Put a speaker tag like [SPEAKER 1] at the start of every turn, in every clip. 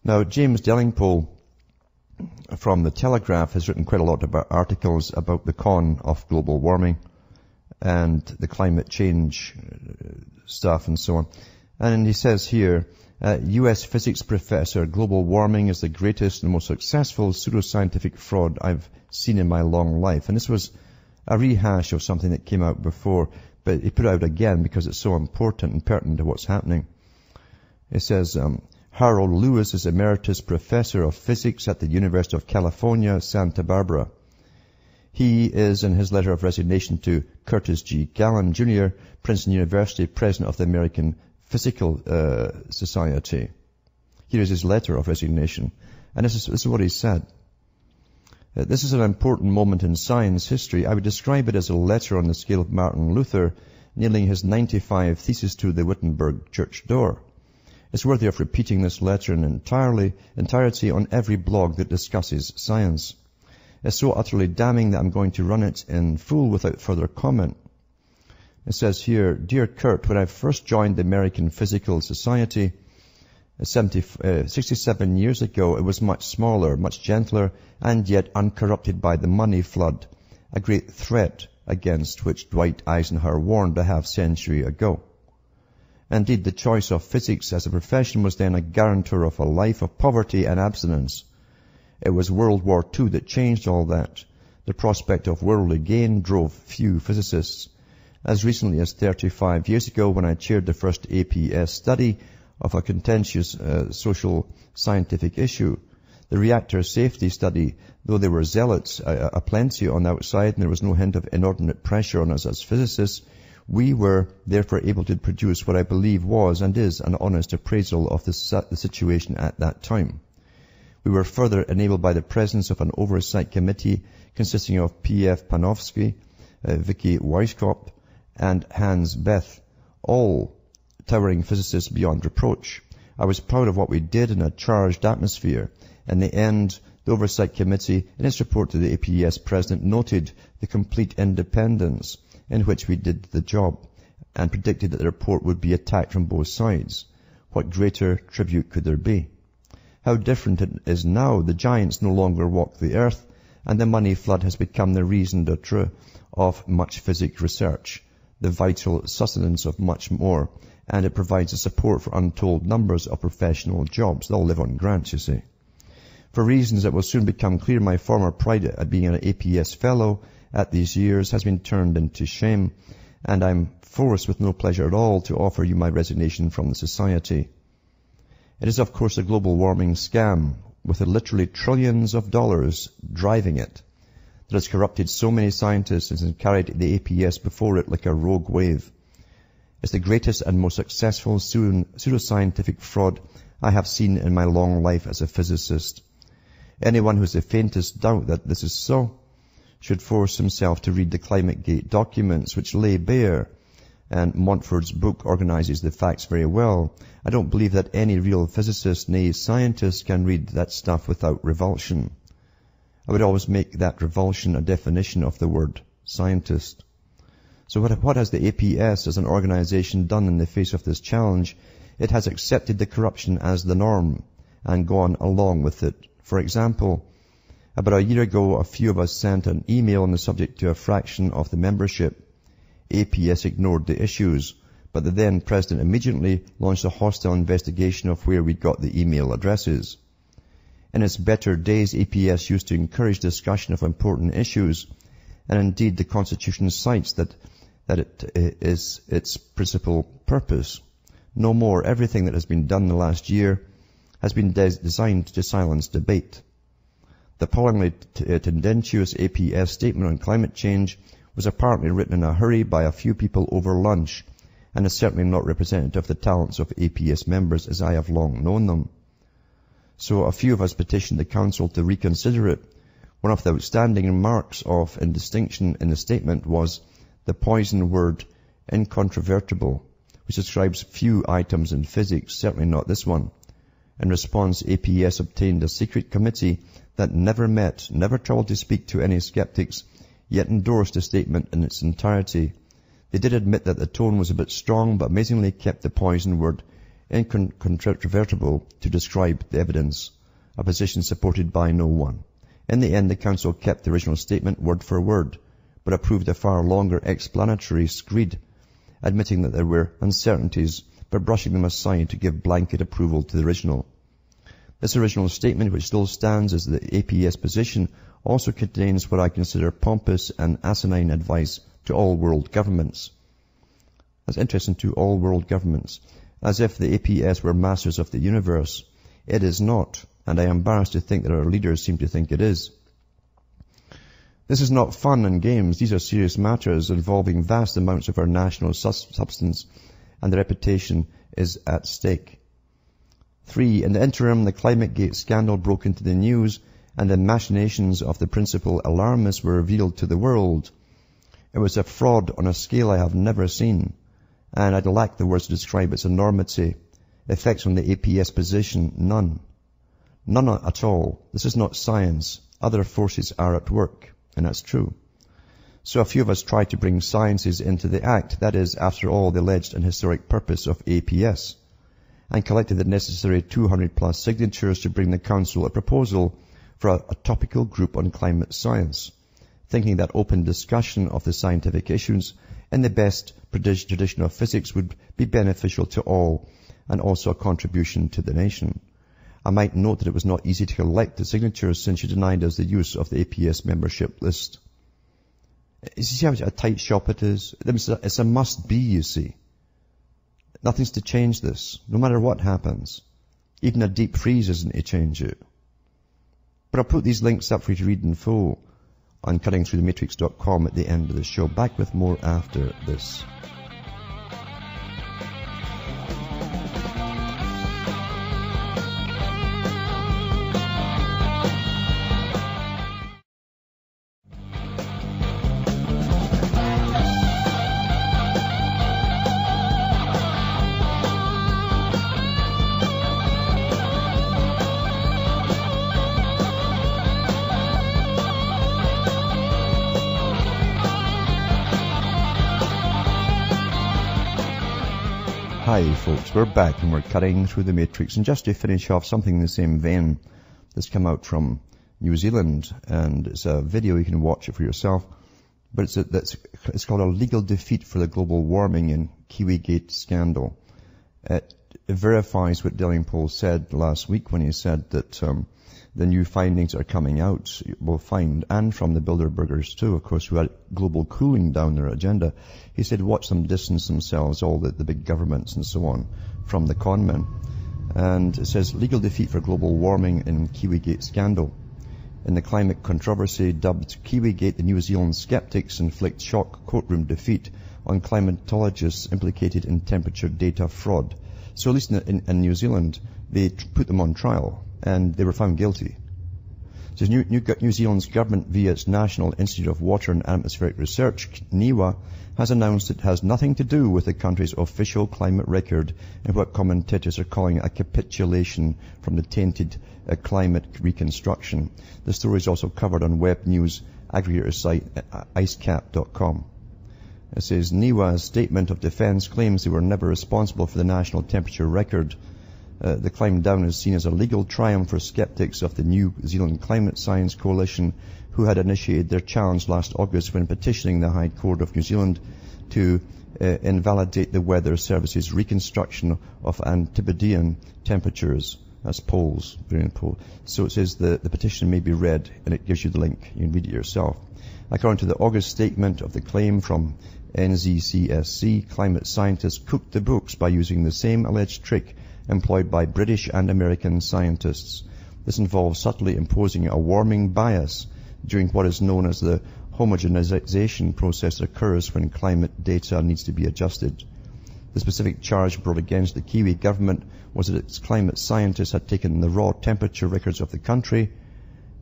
[SPEAKER 1] Now, James Delingpole from The Telegraph has written quite a lot about articles about the con of global warming and the climate change stuff and so on. And he says here, U.S. physics professor, global warming is the greatest and most successful pseudoscientific fraud I've seen in my long life. And this was a rehash of something that came out before, but he put it out again because it's so important and pertinent to what's happening. It says, Harold Lewis is emeritus professor of physics at the University of California, Santa Barbara. He is, in his letter of resignation to Curtis G. Gallen, Jr., Princeton University, president of the American Physical Society. Here is his letter of resignation. And this is what he said. This is an important moment in science history. I would describe it as a letter on the scale of Martin Luther nailing his 95 theses to the Wittenberg church door. It's worthy of repeating this letter in entirety on every blog that discusses science. It's so utterly damning that I'm going to run it in full without further comment. It says here, Dear Kurt, when I first joined the American Physical Society 67 years ago, it was much smaller, much gentler, and yet uncorrupted by the money flood, a great threat against which Dwight Eisenhower warned a half-century ago. Indeed, the choice of physics as a profession was then a guarantor of a life of poverty and abstinence. It was World War II that changed all that. The prospect of worldly gain drove few physicists. As recently as 35 years ago, when I chaired the first APS study of a contentious social scientific issue, the reactor safety study, though there were zealots aplenty on the outside and there was no hint of inordinate pressure on us as physicists, we were therefore able to produce what I believe was and is an honest appraisal of the situation at that time. We were further enabled by the presence of an oversight committee consisting of P.F. Panofsky, Vicky Weisskopf, and Hans Bethe, all towering physicists beyond reproach. I was proud of what we did in a charged atmosphere. In the end, the Oversight Committee, in its report to the APS President, noted the complete independence in which we did the job and predicted that the report would be attacked from both sides. What greater tribute could there be? How different it is now. The giants no longer walk the earth, and the money flood has become the raison d'etre of much physics research, the vital sustenance of much more, and it provides a support for untold numbers of professional jobs. They all live on grants, you see. For reasons that will soon become clear, my former pride at being an APS fellow at these years has been turned into shame, and I'm forced with no pleasure at all to offer you my resignation from the society. It is, of course, a global warming scam, with literally trillions of dollars driving it, that has corrupted so many scientists and has carried the APS before it like a rogue wave. It's the greatest and most successful pseudoscientific fraud I have seen in my long life as a physicist. Anyone who has the faintest doubt that this is so should force himself to read the ClimateGate documents, which lay bare, and Montford's book organizes the facts very well. I don't believe that any real physicist, nay scientist, can read that stuff without revulsion. I would always make that revulsion a definition of the word scientist. So what has the APS as an organization done in the face of this challenge? It has accepted the corruption as the norm and gone along with it. For example, about a year ago, a few of us sent an email on the subject to a fraction of the membership. APS ignored the issues, but the then president immediately launched a hostile investigation of where we'd got the email addresses. In its better days, APS used to encourage discussion of important issues, and indeed the Constitution cites that it is its principal purpose. No more. Everything that has been done in the last year has been designed to silence debate. The appallingly tendentious APS statement on climate change was apparently written in a hurry by a few people over lunch, and is certainly not representative of the talents of APS members as I have long known them. So a few of us petitioned the Council to reconsider it. One of the outstanding remarks of indistinction in the statement was the poison word incontrovertible, which describes few items in physics, certainly not this one. In response, APS obtained a secret committee that never met, never troubled to speak to any skeptics, yet endorsed the statement in its entirety. They did admit that the tone was a bit strong, but amazingly kept the poison word incontrovertible to describe the evidence, a position supported by no one. In the end, the Council kept the original statement word for word, but approved a far longer explanatory screed, admitting that there were uncertainties, but brushing them aside to give blanket approval to the original. This original statement, which still stands as the APS position, also contains what I consider pompous and asinine advice to all world governments. That's interesting, to all world governments. As if the APS were masters of the universe. It is not, and I am embarrassed to think that our leaders seem to think it is. This is not fun and games. These are serious matters involving vast amounts of our national substance, and the reputation is at stake. 3. In the interim, the ClimateGate scandal broke into the news, and the machinations of the principal alarmists were revealed to the world. It was a fraud on a scale I have never seen, and I'd lack the words to describe its enormity. Effects on the APS position, none. None at all. This is not science. Other forces are at work, and that's true. So a few of us try to bring sciences into the act, that is, after all, the alleged and historic purpose of APS, and collected the necessary 200 plus signatures to bring the Council a proposal for a topical group on climate science, thinking that open discussion of the scientific issues in the best tradition of physics would be beneficial to all and also a contribution to the nation. I might note that it was not easy to collect the signatures since you denied us the use of the APS membership list. You see how a tight shop it is? It's a must-be, you see. Nothing's to change this, no matter what happens. Even a deep freeze isn't to change it. But I'll put these links up for you to read in full on cuttingthroughthematrix.com at the end of the show. Back with more after this. Hi folks, we're back and we're cutting through the matrix. And just to finish off something in the same vein that's come out from New Zealand, and it's a video, you can watch it for yourself, but it's called a legal defeat for the global warming and Kiwigate scandal. It verifies what Delingpole said last week when he said that the new findings are coming out, will find, and from the Bilderbergers too, of course, who had global cooling down their agenda. He said watch them distance themselves, all the big governments and so on, from the conmen. And it says legal defeat for global warming in Kiwigate scandal. In the climate controversy dubbed Kiwigate, the New Zealand skeptics inflict shock courtroom defeat on climatologists implicated in temperature data fraud. So at least in New Zealand, they put them on trial, and they were found guilty. So New Zealand's government, via its National Institute of Water and Atmospheric Research, NIWA, has announced it has nothing to do with the country's official climate record in what commentators are calling a capitulation from the tainted climate reconstruction. The story is also covered on web news aggregator site icecap.com. It says NIWA's statement of defense claims they were never responsible for the national temperature record. The climb down is seen as a legal triumph for skeptics of the New Zealand Climate Science Coalition, who had initiated their challenge last August when petitioning the High Court of New Zealand to invalidate the Weather Service's reconstruction of Antipodean temperatures. That's polls. So it says the petition may be read, and it gives you the link. You can read it yourself. According to the August statement of the claim from NZCSC, climate scientists cooked the books by using the same alleged trick employed by British and American scientists. This involves subtly imposing a warming bias during what is known as the homogenization process that occurs when climate data needs to be adjusted. The specific charge brought against the Kiwi government was that its climate scientists had taken the raw temperature records of the country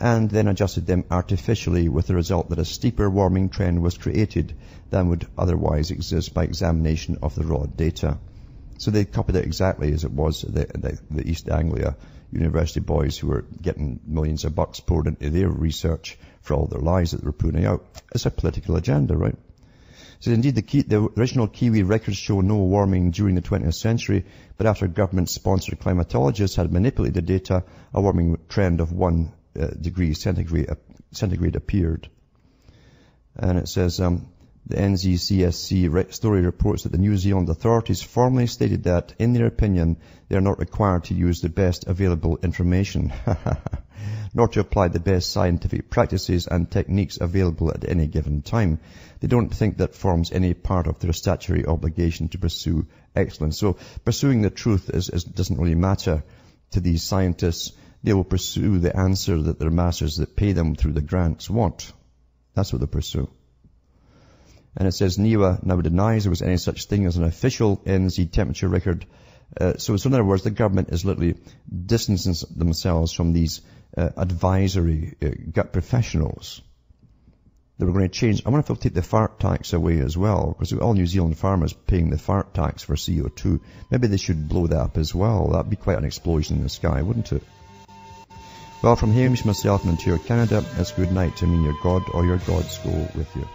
[SPEAKER 1] and then adjusted them artificially, with the result that a steeper warming trend was created than would otherwise exist by examination of the raw data. So they copied it exactly as it was, the East Anglia University boys who were getting millions of bucks poured into their research for all their lies that they were putting out. It's a political agenda, right? says, indeed, the original Kiwi records show no warming during the 20th century, but after government-sponsored climatologists had manipulated the data, a warming trend of 1 degree centigrade appeared. And it says, the NZCSC story reports that the New Zealand authorities formally stated that, in their opinion, they are not required to use the best available information, nor to apply the best scientific practices and techniques available at any given time. They don't think that forms any part of their statutory obligation to pursue excellence. So pursuing the truth doesn't really matter to these scientists. They will pursue the answer that their masters that pay them through the grants want. That's what they pursue. And it says NIWA now denies there was any such thing as an official NZ temperature record. So in other words, the government is literally distancing themselves from these advisory gut professionals. They were going to change. I wonder if they'll take the fart tax away as well, because all New Zealand farmers paying the fart tax for CO2. Maybe they should blow that up as well. That'd be quite an explosion in the sky, wouldn't it? Well, from Hamish, myself, in Ontario, Canada, it's good night to me. Your God or your gods go with you.